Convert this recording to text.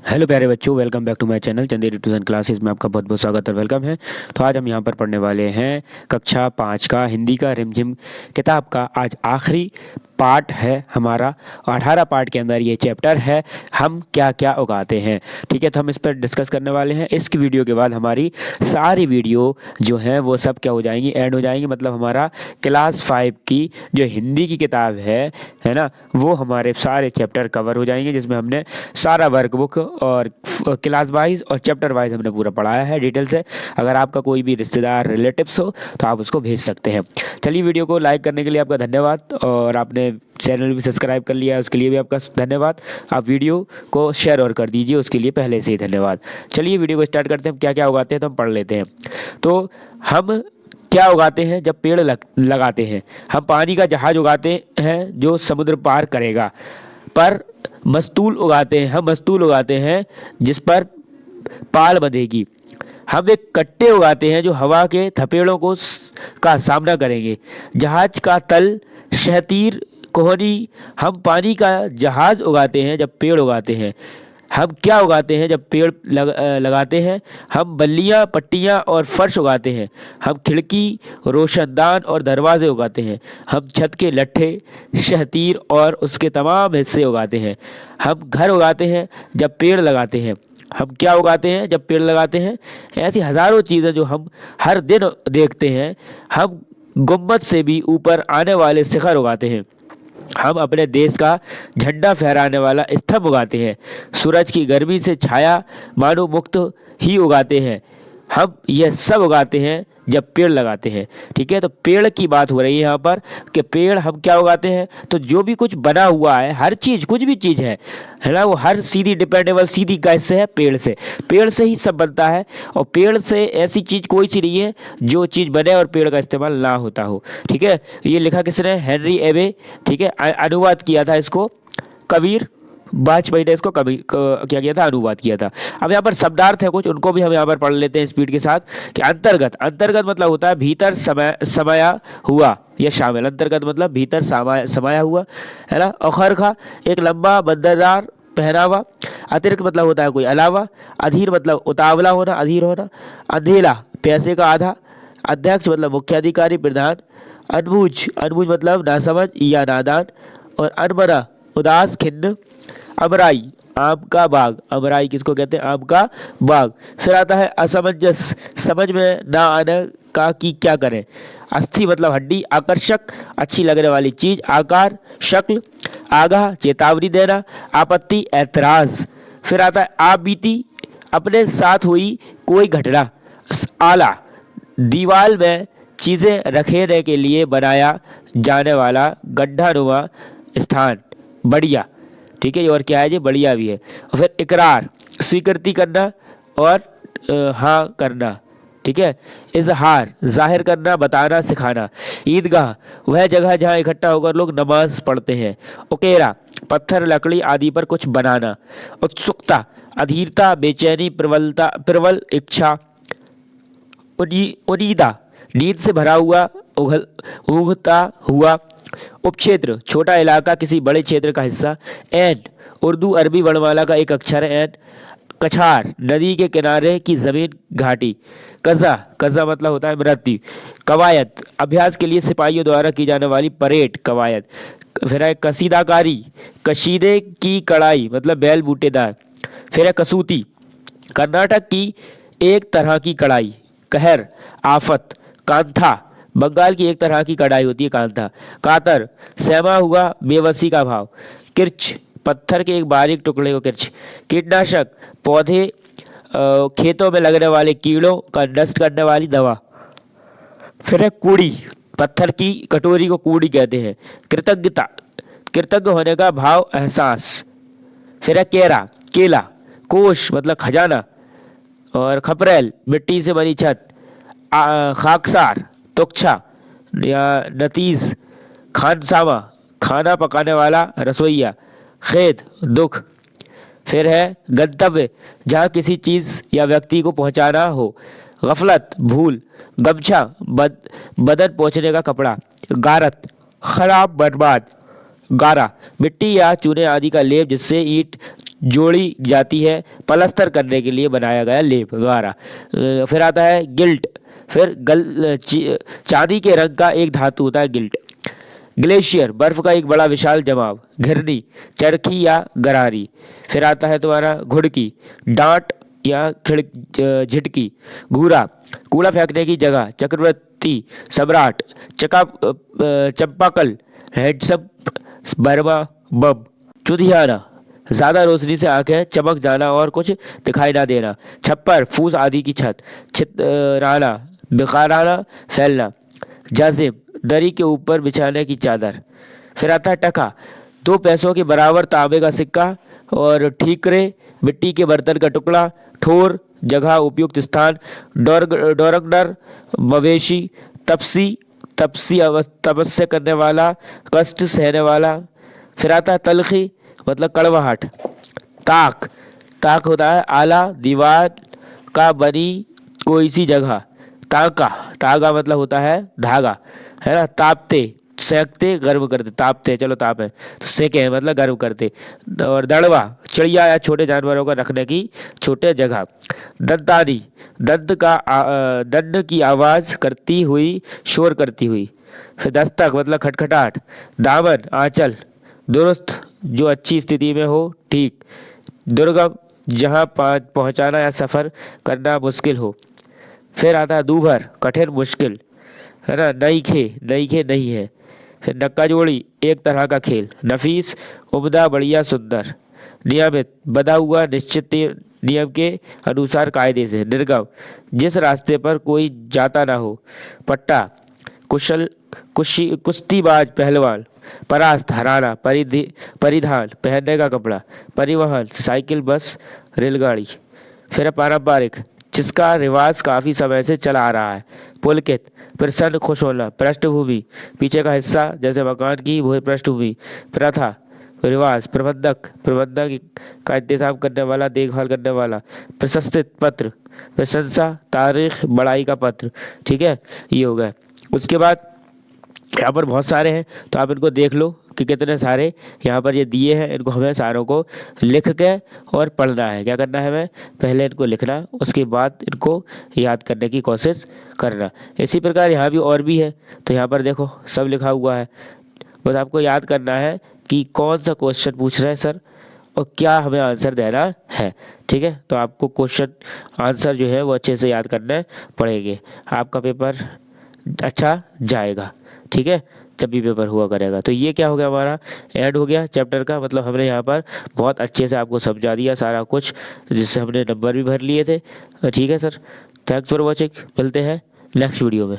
Hello प्यारे बच्चों, welcome back to my channel Chanderi tuition classes में आपका बहुत बहुत स्वागत और वेलकम है। तो आज हम यहाँ पर पढ़ने वाले हैं कक्षा 5 का हिंदी का रिमझिम किताब का आज आखिरी पार्ट है हमारा। 18 पार्ट के अंदर ये चैप्टर है, हम क्या क्या उगाते हैं। ठीक है, तो हम इस पर डिस्कस करने वाले हैं। इस वीडियो के बाद हमारी सारी वीडियो जो हैं वो सब क्या हो जाएंगी, ऐड हो जाएंगी। मतलब हमारा क्लास 5 की जो हिंदी की किताब है ना, वो हमारे सारे चैप्टर कवर हो जाएंगे, जिसमें हमने सारा वर्कबुक और क्लास वाइज और चैप्टर वाइज हमने पूरा पढ़ाया है डिटेल से। अगर आपका कोई भी रिश्तेदार रिलेटिव्स हो तो आप उसको भेज सकते हैं। चलिए, वीडियो को लाइक करने के लिए आपका धन्यवाद, और आपने चैनल भी सब्सक्राइब कर लिया है उसके लिए भी आपका धन्यवाद। आप वीडियो को शेयर और कर दीजिए, उसके लिए पहले से ही धन्यवाद। चलिए वीडियो को स्टार्ट करते हैं। हम क्या क्या उगाते हैं तो हम पढ़ लेते हैं। तो हम क्या उगाते हैं जब पेड़ लगाते हैं? हम पानी का जहाज उगाते हैं जो समुद्र पार करेगा। पर मस्तूल उगाते हैं, हम मस्तूल उगाते हैं जिस पर पाल बंधेगी। हम एक कट्टे उगाते हैं जो हवा के थपेड़ों का सामना करेंगे। जहाज का तल शहतीर कोहनी। हम पानी का जहाज उगाते हैं जब पेड़ उगाते हैं। हम क्या उगाते हैं जब पेड़ लगाते हैं? हम बल्लियां, पट्टियां और फर्श उगाते हैं। हम खिड़की, रोशनदान और दरवाजे उगाते हैं। हम छत के लट्ठे, शहतीर और उसके तमाम हिस्से उगाते हैं। हम घर उगाते हैं जब पेड़ लगाते हैं। हम क्या उगाते हैं जब पेड़ लगाते हैं? ऐसी हज़ारों चीज़ें जो हम हर दिन देखते हैं। हम गुम्मद से भी ऊपर आने वाले शिखर उगाते हैं। हम अपने देश का झंडा फहराने वाला स्तंभ उगाते हैं। सूरज की गर्मी से छाया मानो मुक्त ही उगाते हैं। हम यह सब उगाते हैं जब पेड़ लगाते हैं। ठीक है, तो पेड़ की बात हो रही है यहाँ पर कि पेड़ हम क्या उगाते हैं। तो जो भी कुछ बना हुआ है, हर चीज़, कुछ भी चीज़ है ना, वो हर सीधी डिपेंडेबल सीधी कैसे है? पेड़ से ही सब बनता है। और पेड़ से ऐसी चीज़ कोई सी नहीं है जो चीज़ बने और पेड़ का इस्तेमाल ना होता हो। ठीक है, ये लिखा किसने? हेनरी एबे। ठीक है, अनुवाद किया था इसको कबीर वाजपेयी ने इसको कभी क्या किया था? अनुवाद किया था। अब यहाँ पर शब्दार्थ है कुछ, उनको भी हम यहाँ पर पढ़ लेते हैं स्पीड के साथ। कि अंतर्गत, अंतर्गत मतलब होता है भीतर समाया हुआ या शामिल। अंतर्गत मतलब भीतर समाया हुआ, है ना। अखरखा एक लंबा बंदरदार पहनावा। अतिरिक्त मतलब होता है कोई अलावा। अधीर मतलब उतावला होना, अधीर होना। अंधेला पैसे का आधा। अध्यक्ष मतलब मुख्याधिकारी, प्रधान। अनबूझ, अनबूझ मतलब नासमझ या नादान। और अनमना उदास, खिन्न। अमराई आम का बाग। अमराई किसको कहते हैं? आम का बाग। फिर आता है असमंजस, समझ में ना आने का कि क्या करें। अस्थि मतलब हड्डी। आकर्षक अच्छी लगने वाली चीज। आकार शक्ल। आगाह चेतावनी देना। आपत्ति ऐतराज। फिर आता है आपबीती, अपने साथ हुई कोई घटना। आला दीवार में चीजें रखने के लिए बनाया जाने वाला गड्ढानुमा स्थान। बढ़िया। ठीक है, ये और क्या है? ये बढ़िया भी है। और फिर इकरार स्वीकृति करना और हाँ करना। ठीक है। इजहार जाहिर करना, बताना, सिखाना। ईदगाह वह जगह जहाँ इकट्ठा होकर लोग नमाज पढ़ते हैं। उकेरा पत्थर, लकड़ी आदि पर कुछ बनाना। उत्सुकता अधीरता, बेचैनी, प्रबलता, प्रबल इच्छा। उनीदा नींद से भरा हुआ, उगता हुआ। उपक्षेत्र छोटा इलाका, किसी बड़े क्षेत्र का हिस्सा। एन उर्दू अरबी वर्णमाला का एक अक्षर है। एन। कछार नदी के किनारे की जमीन, घाटी। कज़ा, कज़ा मतलब होता है मृत्यु। कवायद अभ्यास के लिए सिपाहियों द्वारा की जाने वाली परेड, कवायद। फिर है कसीदाकारी, कशीदे की कढ़ाई मतलब बैल बूटेदार। फिर है कसूती, कर्नाटक की एक तरह की कढ़ाई। कहर आफत। कांथा बंगाल की एक तरह की कढ़ाई होती है, कांथा। कातर सहमा हुआ, बेबसी का भाव। किर्च पत्थर के एक बारीक टुकड़े को किर्च। कीटनाशक पौधे खेतों में लगने वाले कीड़ों का नष्ट करने वाली दवा। फिर है कूड़ी, पत्थर की कटोरी को कूड़ी कहते हैं। कृतज्ञता कृतज्ञ होने का भाव, एहसास। फिर है केरा, केला। कोश मतलब खजाना। और खपरेल मिट्टी से बनी छत। खाकसार तुक्छा या नतीज। खानसामा खाना पकाने वाला, रसोईया। खेद दुख। फिर है गंतव्य जहाँ किसी चीज़ या व्यक्ति को पहुँचाना हो। गफलत भूल। गमछा बदन पोंछने का कपड़ा। गारत खराब बर्बाद। गारा मिट्टी या चूने आदि का लेप जिससे ईंट जोड़ी जाती है पलस्तर करने के लिए बनाया गया लेप गारा। फिर आता है गिल्ट। फिर चांदी के रंग का एक धातु होता है गिल्ट। ग्लेशियर बर्फ का एक बड़ा विशाल जमाव। घिरनी चरखी या गरारी। फिर आता है तुम्हारा घुड़की डांट या झिटकी। घूरा कूड़ा फेंकने की जगह। चक्रवर्ती सम्राट चंपाकल हैंडसम बर्मा बम। चुधियाना ज्यादा रोशनी से आंखें चमक जाना और कुछ दिखाई ना देना। छप्पर फूस आदि की छत। छितराना बिखाराना फैलना। जाजिम दरी के ऊपर बिछाने की चादर। फिर आता है टका 2 पैसों के बराबर तांबे का सिक्का। और ठीकरे मिट्टी के बर्तन का टुकड़ा। ठोर जगह उपयुक्त स्थान। डोरगनर मवेशी। तपसी तपस्या करने वाला कष्ट सहने वाला। फिर आता है तलखी मतलब कड़वाहट। ताक ताक होता है आला दीवार का बनी कोई सी जगह। ताका तागा मतलब होता है धागा, है ना। तापते सेकते गर्म करते। तापते चलो ताप है तो सेके मतलब गर्म करते। और दड़वा चिड़िया या छोटे जानवरों का रखने की छोटे जगह। दंतानी दंड की आवाज करती हुई शोर करती हुई। फिर दस्तक मतलब खटखटाहट। दामन आंचल दुरुस्त जो अच्छी स्थिति में हो ठीक। दुर्गम जहाँ पहुँचाना या सफ़र करना मुश्किल हो। फिर आता है दूभर कठिन मुश्किल, है ना। नईखे नहीं है। फिर नक्का जोड़ी एक तरह का खेल। नफीस उम्दा बढ़िया सुंदर। नियमित बधा हुआ निश्चित नियम के अनुसार कायदे से। निर्गम जिस रास्ते पर कोई जाता ना हो। पट्टा कुश्तीबाज पहलवान। परास्त हराना। परिधान पहनने का कपड़ा। परिवहन साइकिल बस रेलगाड़ी। फिर पारंपरिक जिसका रिवाज काफ़ी समय से चला आ रहा है। पुलकित प्रसन्न खुश होना। पृष्ठभूमि पीछे का हिस्सा जैसे मकान की वो पृष्ठभूमि। प्रथा रिवाज। प्रबंधक का इंतजाम करने वाला देखभाल करने वाला। प्रशस्तित पत्र प्रशंसा तारीख बड़ाई का पत्र, ठीक है। ये हो गया। उसके बाद यहाँ पर बहुत सारे हैं तो आप इनको देख लो कि कितने सारे यहाँ पर ये दिए हैं। इनको हमें सारों को लिख के और पढ़ना है। क्या करना है हमें पहले इनको लिखना उसके बाद इनको याद करने की कोशिश करना। इसी प्रकार यहाँ भी और भी है तो यहाँ पर देखो सब लिखा हुआ है। बस आपको याद करना है कि कौन सा क्वेश्चन पूछ रहे हैं सर और क्या हमें आंसर देना है, ठीक है। तो आपको क्वेश्चन आंसर जो है वो अच्छे से याद करने पड़ेंगे। आपका पेपर अच्छा जाएगा, ठीक है, जब भी पेपर हुआ करेगा। तो ये क्या हो गया हमारा ऐड हो गया चैप्टर का। मतलब हमने यहाँ पर बहुत अच्छे से आपको समझा दिया सारा कुछ जिससे हमने नंबर भी भर लिए थे, ठीक है सर। Thanks for watching. मिलते हैं नेक्स्ट वीडियो में।